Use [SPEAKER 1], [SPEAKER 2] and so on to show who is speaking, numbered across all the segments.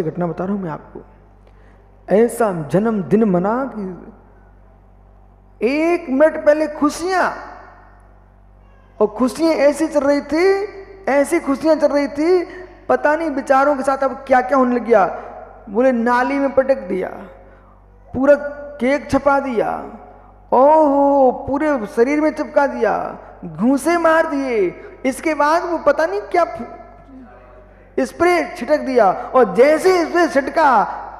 [SPEAKER 1] घटना बता रहा हूं मैं आपको। ऐसा जन्मदिन मना कि 1 मिनट पहले खुशियां, और खुशियां ऐसी चल रही थी, ऐसी खुशियां चल रही थी, पता नहीं बेचारों के साथ अब क्या क्या होने लग गया। बोले नाली में पटक दिया, पूरा केक छपा दिया, ओहो पूरे शरीर में चिपका दिया, घूंसे मार दिए, इसके बाद वो पता नहीं क्या स्प्रे छिटक दिया, और जैसे स्प्रे छिटका,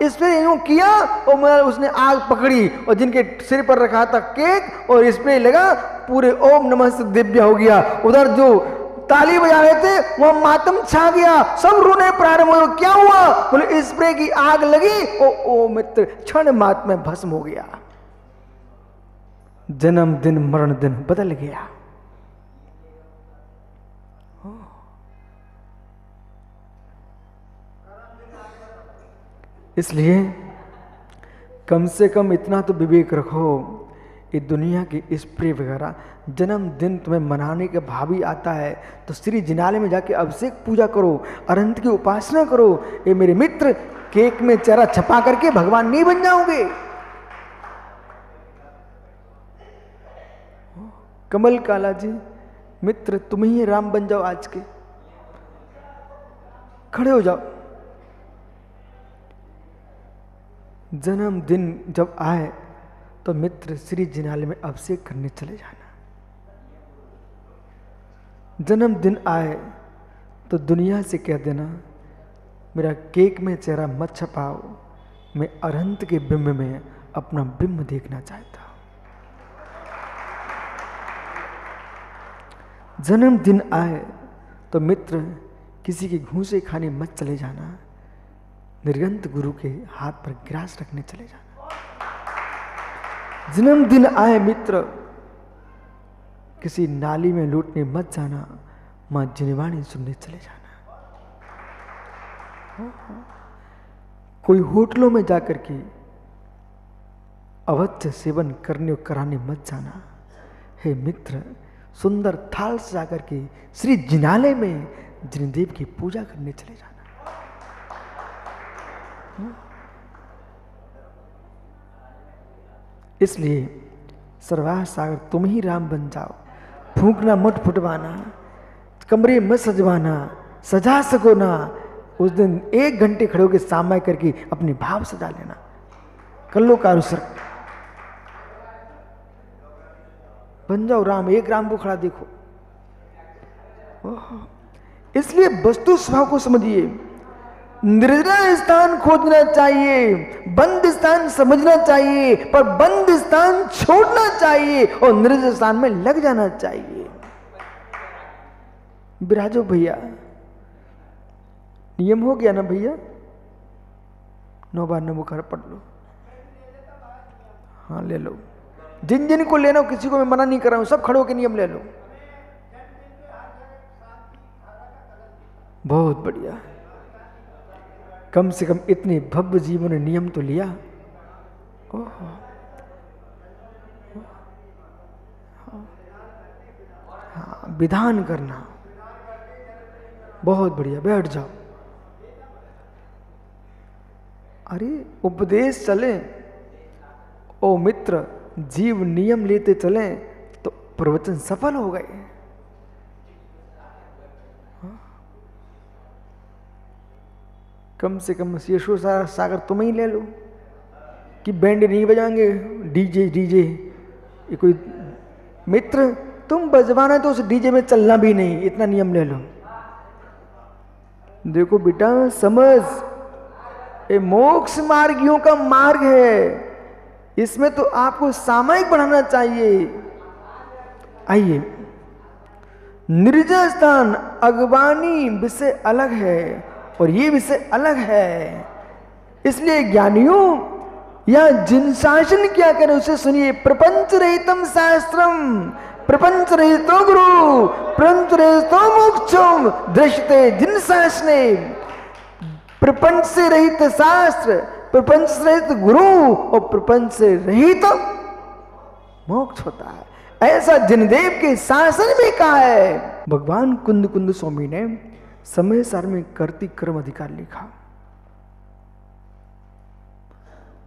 [SPEAKER 1] स्प्रे यूं किया और उसने आग पकड़ी, और जिनके सिर पर रखा था केक और स्प्रे लगा, पूरे ओम नमः से दिव्य हो गया। उधर जो ताली बजा रहे थे वह मातम छा गया, सब रोने प्रारंभ हो। क्या हुआ? बोले स्प्रे की आग लगी, ओ मित्र क्षण मात्र में भस्म हो गया। जन्मदिन मरण दिन बदल गया। इसलिए कम से कम इतना तो विवेक रखो, ये दुनिया की स्प्रे वगैरह, जन्मदिन तुम्हें मनाने के भाव ही आता है तो श्री जिनालय में जाके अभिषेक पूजा करो, अनंत की उपासना करो। ये मेरे मित्र, केक में चेहरा छपा करके भगवान नहीं बन जाओगे। कमल काला जी, मित्र तुम ही राम बन जाओ, आज के खड़े हो जाओ। जन्मदिन जब आए तो मित्र श्री जिनालय में अभिषेक करने चले जाना। जन्मदिन आए तो दुनिया से कह देना मेरा केक में चेहरा मत छपाओ, मैं अनंत के बिंब में अपना बिंब देखना चाहता हूं। जन्मदिन आए तो मित्र किसी की घूंसे खाने मत चले जाना, निर्गंत गुरु के हाथ पर ग्रास रखने चले जाना। जन्मदिन आए मित्र, किसी नाली में लूटने मत जाना, मां जिनवाणी सुनने चले जाना। कोई होटलों में जाकर के अवश्य सेवन करने और कराने मत जाना। हे मित्र, सुंदर थाल से जाकर के श्री जिनालय में जिनदेव की पूजा करने चले जाना। इसलिए सरवाह सागर तुम ही राम बन जाओ। फूंकना मत फुटवाना, कमरे मत सजवाना, सजा सको ना। उस दिन 1 घंटे खड़े होकर सामाय करके अपनी भाव सजा लेना। कर लो कारुसर, बन जाओ राम। एक राम को खड़ा देखो। इसलिए वस्तु स्वभाव को समझिए। निर्जन स्थान खोजना चाहिए, बंद स्थान समझना चाहिए, पर बंद स्थान छोड़ना चाहिए और निर्जन स्थान में लग जाना चाहिए। विराजो भैया, नियम हो गया ना भैया? 9 बार नमो कर पढ़ लो। हाँ ले लो, जिन जिन को लेना, किसी को मैं मना नहीं कर रहा हूं, सब खड़े होकर नियम ले लो। बहुत बढ़िया। कम से कम इतने भव्य जीवों ने नियम तो लिया। हाँ, विधान करना बहुत बढ़िया। बैठ जाओ। अरे उपदेश चले ओ मित्र, जीव नियम लेते चले तो प्रवचन सफल हो गए। कम से कम यशो सागर तुम ही ले लो कि बैंड नहीं बजाएंगे, डीजे डीजे। ये कोई मित्र, तुम बजवाना तो उस डीजे में चलना भी नहीं, इतना नियम ले लो। देखो बेटा समझ, ये मोक्ष मार्गियों का मार्ग है, इसमें तो आपको सामायिक बढ़ाना चाहिए। आइए, निर्जन स्थान अगवानी विषय अलग है और ये विषय अलग है। इसलिए ज्ञानियों या जिन शासन क्या करें उसे सुनिए। प्रपंच रहितम शास्त्रम, प्रपंच रहितो गुरु, प्रपंच रहितो मोक्षम दृश्यते जिन शासने। प्रपंच से रहित शास्त्र, प्रपंच से रहित गुरु और प्रपंच से रहित मोक्ष होता है। ऐसा जिनदेव के शासन में कहा है। भगवान कुंद कुंद स्वामी ने समय सार में करती कर्म अधिकार लिखा।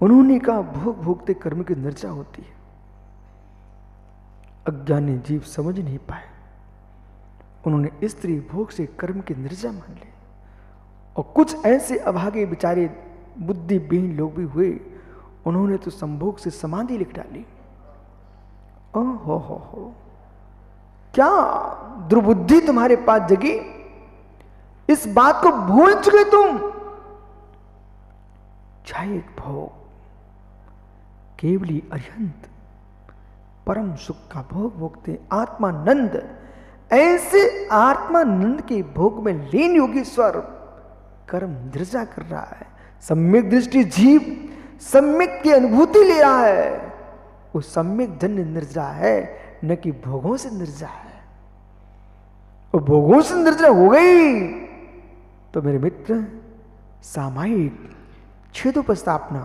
[SPEAKER 1] उन्होंने कहा भोग भोगते कर्म की निर्जा होती है। अज्ञानी जीव समझ नहीं पाए, उन्होंने स्त्री भोग से कर्म की निर्जा मान ली। और कुछ ऐसे अभागे बेचारे बुद्धिहीन लोग भी हुए, उन्होंने तो संभोग से समाधि लिख डाली। ओहो हो, क्या दुर्बुद्धि तुम्हारे पास जगी, इस बात को भूल चुके तुम। चाहे भोग केवली अरिहंत परम सुख का भोग भोगते आत्मानंद, ऐसे आत्मानंद के भोग में लीन योगीश्वर कर्म निर्जा कर रहा है। सम्यक दृष्टि जीव सम्यक की अनुभूति ले रहा है, वो सम्यक जन्य निर्जा है, न कि भोगों से निर्जा है। और भोगों से निर्जा हो गई तो मेरे मित्र सामायिक छेदोपस्थापना,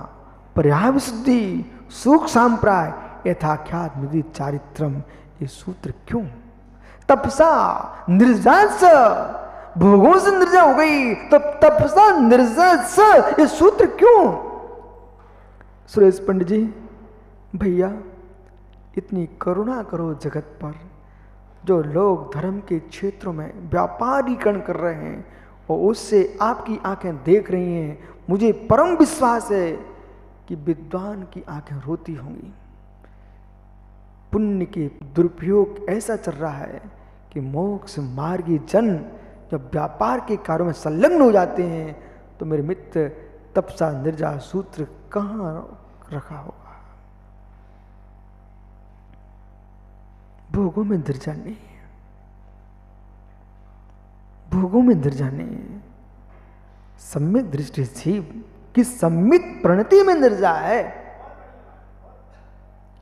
[SPEAKER 1] पर्याय विशुद्धि, सुख सांप्राय, यथाख्यात विधि चारित्रम, ये सूत्र क्यों? तपसा निर्जा स, भोगों से निर्जा हो गई तो तपसा निर्जा स, ये सूत्र क्यों? सुरेश पंडित जी, भैया इतनी करुणा करो जगत पर। जो लोग धर्म के क्षेत्रों में व्यापारीकरण कर रहे हैं और उससे आपकी आंखें देख रही हैं, मुझे परम विश्वास है कि विद्वान की आंखें रोती होंगी। पुण्य के दुरुपयोग ऐसा चल रहा है कि मोक्ष मार्गी जन जब व्यापार के कार्यों में संलग्न हो जाते हैं तो मेरे मित्र तपसा निर्जा सूत्र कहाँ रखा होगा? भोगों में निर्जा नहीं है, भोगों में निर्जा नहीं है। सम्यक दृष्टि जीव की सम्यक प्रणति में निर्जा है।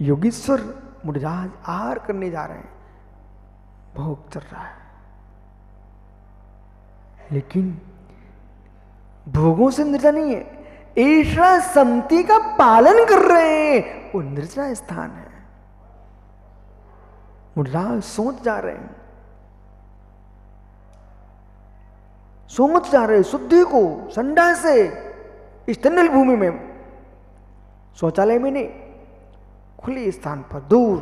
[SPEAKER 1] योगीश्वर मुड़राज आहार करने जा रहे हैं, भोग चल रहा है, लेकिन भोगों से निर्जा नहीं है। ईश्वर समति का पालन कर रहे हैं, वो निर्जा स्थान है। मुड़राज सोच जा रहे हैं, सोच जा रहे हैं शुद्धि को संडास से इस टंडल भूमि में, शौचालय में नहीं, खुले स्थान पर दूर।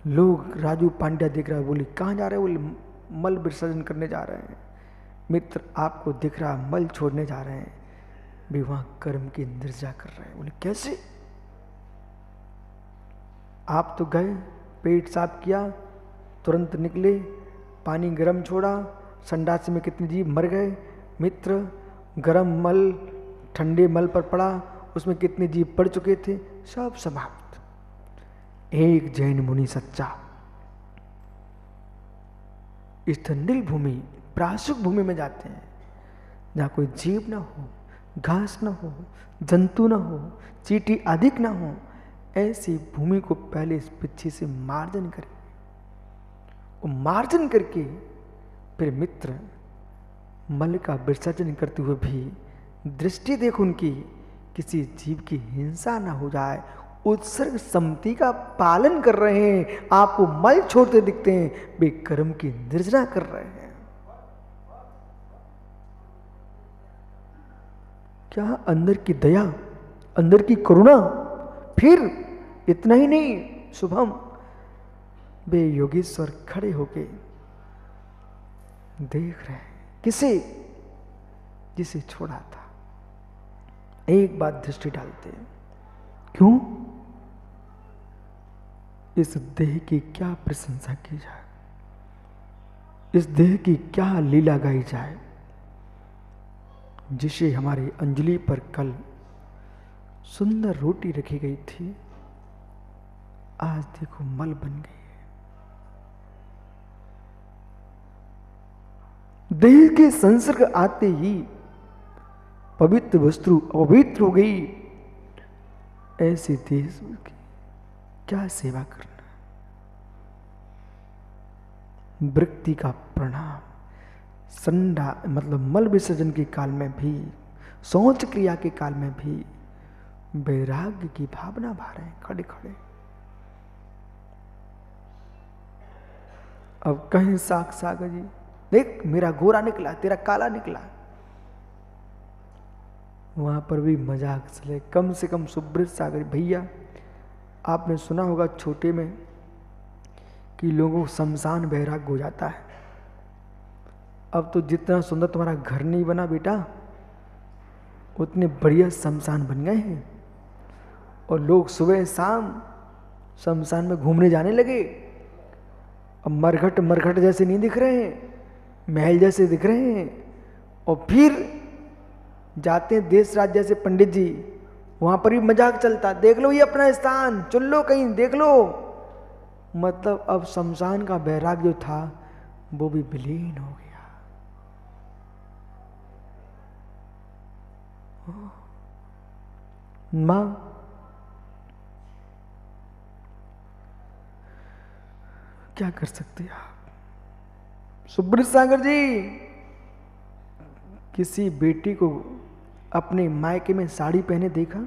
[SPEAKER 1] लोग राजू पांड्या देख रहा है, बोले कहां जा रहे हैं? बोले मल विसर्जन करने जा रहे हैं। मित्र आपको दिख रहा मल छोड़ने जा रहे हैं, भी वहां कर्म की निर्जा कर रहे हैं। बोले कैसे? आप तो गए, पेट साफ किया, तुरंत निकले, पानी गर्म छोड़ा, संडास में कितने जीव मर गए। मित्र गर्म मल ठंडे मल पर पड़ा, उसमें कितने जीव पड़ चुके थे, सब समाप्त। एक जैन मुनि सच्चा इस ठंडिल भूमि प्रासुक भूमि में जाते हैं जहाँ कोई जीव ना हो, घास ना हो, जंतु ना हो, चींटी अधिक ना हो, ऐसी भूमि को पहले इस पीछे से मार्जन करें। और मार्जन करके फिर मित्र मल का विसर्जन करते हुए भी दृष्टि देख उनकी, किसी जीव की हिंसा ना हो जाए, उत्सर्ग सम्मति का पालन कर रहे हैं। आपको मल छोड़ते दिखते हैं, वे कर्म की निर्जना कर रहे हैं। क्या अंदर की दया, अंदर की करुणा। फिर इतना ही नहीं, शुभम वे योगेश्वर खड़े होके देख रहे हैं किसे? जिसे छोड़ा था। एक बात दृष्टि डालते हैं, क्यों? इस देह की क्या प्रशंसा की जाए, इस देह की क्या लीला गाई जाए, जिसे हमारी अंजलि पर कल सुंदर रोटी रखी गई थी, आज देखो मल बन गई है। देह के संसर्ग आते ही पवित्र वस्तु अपवित्र हो गई। ऐसे देह की क्या सेवा करना? वृत्ति का प्रणाम, संडा मतलब मल विसर्जन के काल में भी, शौच क्रिया के काल में भी वैराग्य की भावना भा रहे हैं खड़े खड़े। अब कहें सागर जी, देख मेरा गोरा निकला, तेरा काला निकला। वहाँ पर भी मजाक चले। कम से कम सुब्रत सागर भैया, आपने सुना होगा छोटे में कि लोगों को शमशान वैराग्य हो जाता है। अब तो जितना सुंदर तुम्हारा घर नहीं बना बेटा, उतने बढ़िया शमशान बन गए हैं और लोग सुबह शाम शमशान में घूमने जाने लगे। अब मरघट मरघट जैसे नहीं दिख रहे हैं, महल जैसे दिख रहे हैं। और फिर जाते हैं देश राज जैसे पंडित जी, वहां पर भी मजाक चलता, देख लो ये अपना स्थान, चुन लो कहीं, देख लो। मतलब अब शमशान का बैराग जो था वो भी विलीन हो गया। मां क्या कर सकते हैं आप? सुब्रत सागर जी, किसी बेटी को अपने मायके में साड़ी पहने देखा?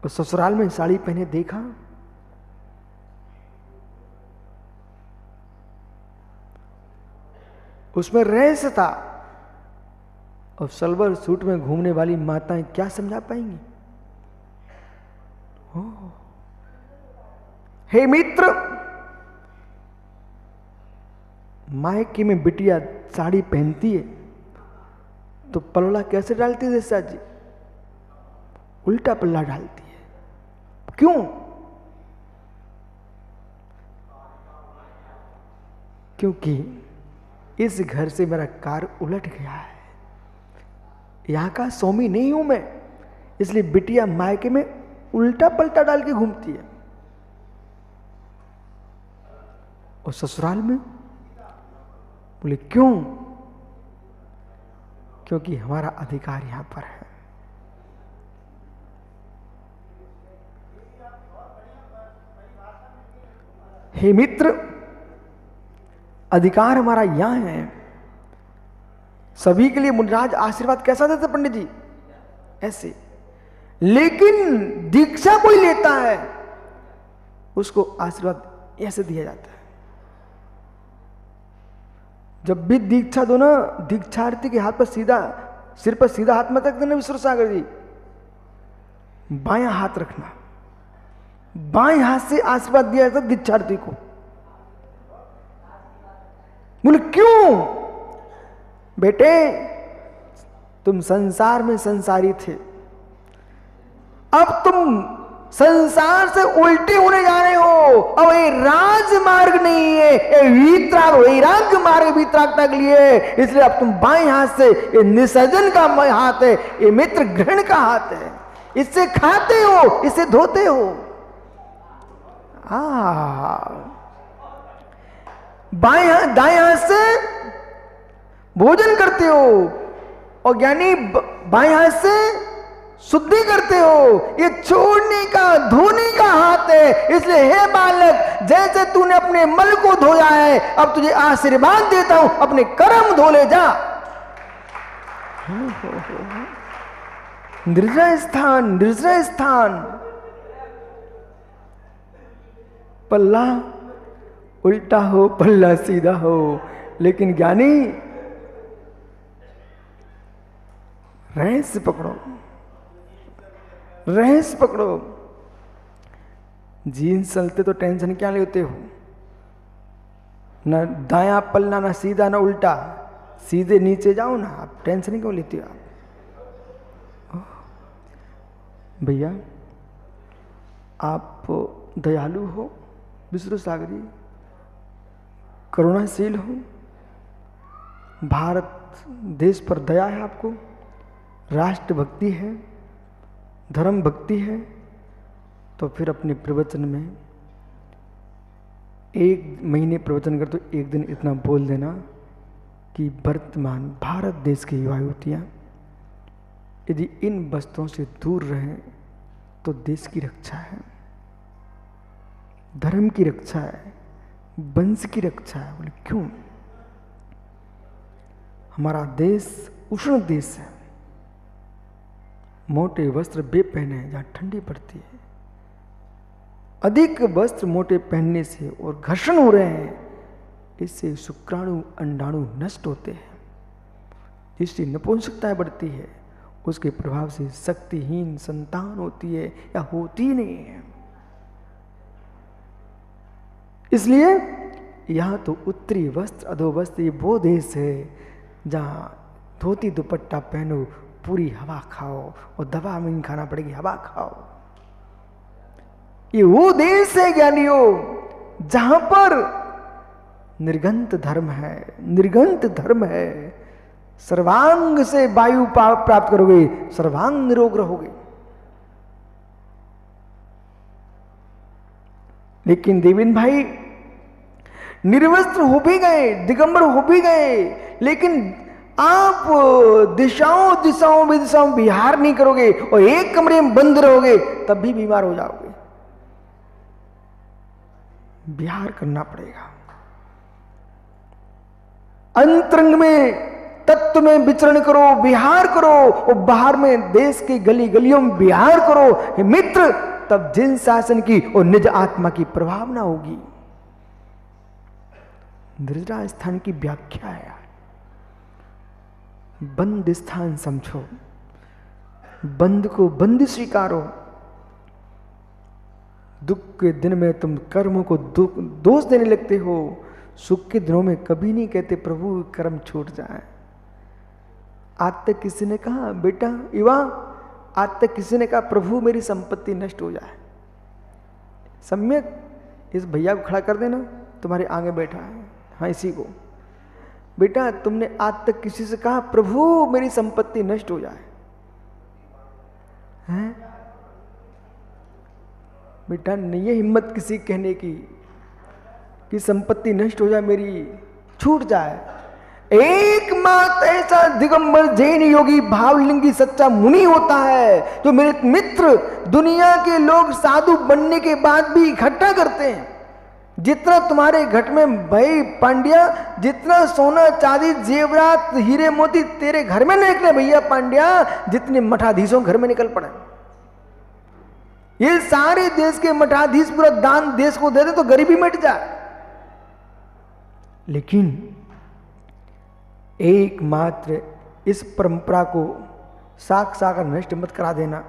[SPEAKER 1] और ससुराल में साड़ी पहने देखा? उसमें रहस्य था। और सलवार सूट में घूमने वाली माताएं क्या समझा पाएंगी? हे मित्र, मायके में बिटिया साड़ी पहनती है तो पल्ला कैसे डालती है देसा जी? उल्टा पल्ला डालती है। क्यों? क्योंकि इस घर से मेरा कार उलट गया है, यहां का स्वामी नहीं हूं मैं, इसलिए बिटिया मायके में उल्टा पलटा डाल के घूमती है। और ससुराल में बोले क्यों? क्योंकि हमारा अधिकार यहां पर है। हे मित्र, अधिकार हमारा यहां है। सभी के लिए मुनिराज आशीर्वाद कैसा देते पंडित जी? ऐसे। लेकिन दीक्षा कोई लेता है उसको आशीर्वाद ऐसे दिया जाता है। जब भी दीक्षा दो ना, दीक्षार्थी के हाथ पर सीधा, सिर पर सीधा हाथ मत रख देना विश्व सागर जी, बायां हाथ रखना। बाएं हाथ से आशीर्वाद दिया जाता दीक्षार्थी को। बोले क्यों? बेटे, तुम संसार में संसारी थे, अब तुम संसार से उल्टे होने जा रहे हो। अब ये राजमार्ग नहीं है, ये वीतराग वैराग्य मार्ग वीतरागता के लिए। इसलिए अब तुम बाएं हाथ से, ये निसर्जन का हाथ है, ये मित्र ग्रहण का हाथ है, इससे खाते हो, इससे धोते हो। बाएं हाथ दाएं हाथ से भोजन करते हो और ज्ञानी बाएं हाथ से शुद्धि करते हो। ये छोड़ने का, धोने का हाथ है। इसलिए हे बालक, जैसे तूने अपने मल को धोया है, अब तुझे आशीर्वाद देता हूं, अपने कर्म धो ले जा। निर्जय स्थान, निर्जय स्थान। पल्ला उल्टा हो, पल्ला सीधा हो, लेकिन ज्ञानी रहस्य पकड़ो, रहस्य पकड़ो। जीन्स चलते तो टेंशन क्या लेते हो? ना दाया पल्ला, ना सीधा ना उल्टा, सीधे नीचे जाओ ना, आप टेंशन क्यों लेते हो? आप भैया, आप दयालु हो, विष्णु सागरी, करुणाशील हो, भारत देश पर दया है आपको, राष्ट्र भक्ति है, धर्म भक्ति है, तो फिर अपने प्रवचन में 1 महीने प्रवचन कर तो 1 दिन इतना बोल देना कि वर्तमान भारत देश की युवा युवतियाँ यदि इन वस्तुओं से दूर रहें तो देश की रक्षा है, धर्म की रक्षा है, वंश की रक्षा है। बोले क्यों? हमारा देश उष्ण देश है, मोटे वस्त्र बे पहने हैं जहां ठंडी पड़ती है। अधिक वस्त्र मोटे पहनने से और घर्षण हो रहे हैं, इससे शुक्राणु अंडाणु नष्ट होते हैं, जिससे नपुंसकता बढ़ती है, उसके प्रभाव से शक्तिहीन संतान होती है या होती नहीं है। इसलिए यहाँ तो उत्तरी वस्त्र अधो वस्त्र ये वो देश है जहाँ धोती दुपट्टा पहनो, पूरी हवा खाओ, और दवा में नहीं खाना पड़ेगी, हवा खाओ। ये वो देश है ज्ञानियों जहां पर निर्गंत धर्म है, निर्गंत धर्म है। सर्वांग से वायु प्राप्त करोगे, सर्वांग निरोग रहोगे। लेकिन देवेंद्र भाई निर्वस्त्र हो भी गए, दिगंबर हो भी गए, लेकिन आप दिशाओं दिशाओं विदिशाओं विहार नहीं करोगे और एक कमरे में बंद रहोगे, तब भी बीमार हो जाओगे। विहार करना पड़ेगा, अंतरंग में तत्व में विचरण करो, विहार करो, और बाहर में देश की गली गलियों में विहार करो हे मित्र, तब जिन शासन की और निज आत्मा की प्रभावना होगी। निर्जरा स्थान की व्याख्या है, बंद स्थान समझो, बंद को बंद स्वीकारो। दुख के दिन में तुम कर्मों को दोष देने लगते हो, सुख के दिनों में कभी नहीं कहते प्रभु कर्म छूट जाए। आज तक किसी ने कहा बेटा युवा, आज तक किसी ने कहा प्रभु मेरी संपत्ति नष्ट हो जाए? सम्यक इस भैया को खड़ा कर देना, तुम्हारे आगे बैठा है, हाँ इसी को। बेटा तुमने आज तक किसी से कहा प्रभु मेरी संपत्ति नष्ट हो जाए? हैं बेटा, नहीं है हिम्मत किसी कहने की कि संपत्ति नष्ट हो जाए, मेरी छूट जाए। एकमात्र ऐसा दिगंबर जैन योगी भावलिंगी सच्चा मुनि होता है जो मेरे मित्र दुनिया के लोग साधु बनने के बाद भी इकट्ठा करते हैं। जितना तुम्हारे घट में भाई पांड्या, जितना सोना चांदी जेवरात हीरे मोती तेरे घर में नहीं निकले भैया पांड्या, जितने मठाधीशों घर में निकल पड़े। ये सारे देश के मठाधीश पूरा दान देश को दे दे तो गरीबी मिट जाए। लेकिन एकमात्र इस परंपरा को साख सागर नष्ट मत करा देना।